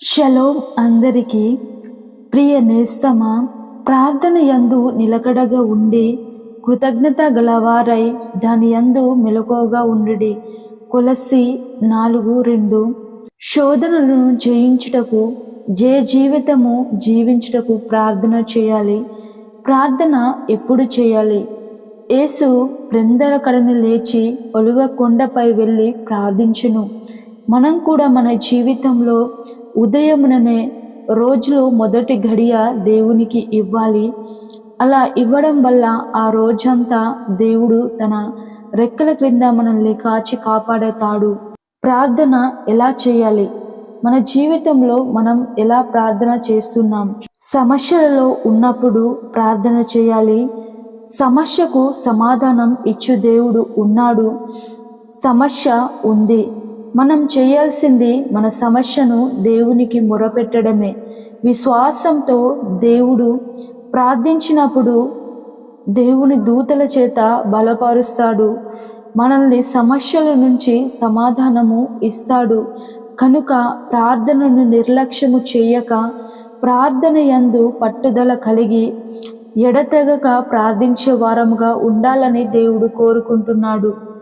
Shalom అందరికీ. ప్రియ నేస్తమా, ప్రార్థన యందు నిలకడగా ఉండి కృతజ్ఞత గలవారై దాని యందు మెలకువగా ఉండుడి. కొలస్సీ 4:2. శోధనలను జయించుటకు, జయ జీవితము జీవించుటకు ప్రార్థన చేయాలి. ప్రార్థన ఎప్పుడు చేయాలి? యేసు పెందల కడని లేచి ఒలివ కొండపై వెళ్ళి ప్రార్థించెను. మనం కూడా మన జీవితంలో ఉదయముననే రోజులో మొదటి గడియ దేవునికి ఇవ్వాలి. అలా ఇవ్వడం వల్ల ఆ రోజంతా దేవుడు తన రెక్కల క్రింద మనల్ని కాచి కాపాడతాడు. ప్రార్థన ఎలా చేయాలి? మన జీవితంలో మనం ఎలా ప్రార్థన చేస్తున్నాం? సమస్యలలో ఉన్నప్పుడు ప్రార్థన చేయాలి. సమస్యకు సమాధానం ఇచ్చు దేవుడు ఉన్నాడు. సమస్య ఉంది, మనం చేయాల్సింది మన సమస్యను దేవునికి మొరపెట్టడమే. విశ్వాసంతో దేవుడు ప్రార్థించినప్పుడు దేవుని దూతల చేత బలపరుస్తాడు. మనల్ని సమస్యల నుంచి సమాధానము ఇస్తాడు. కనుక ప్రార్థనను నిర్లక్ష్యము చేయక, ప్రార్థన యందు పట్టుదల కలిగి ఎడతెగక ప్రార్థించే వారముగా ఉండాలని దేవుడు కోరుకుంటున్నాడు.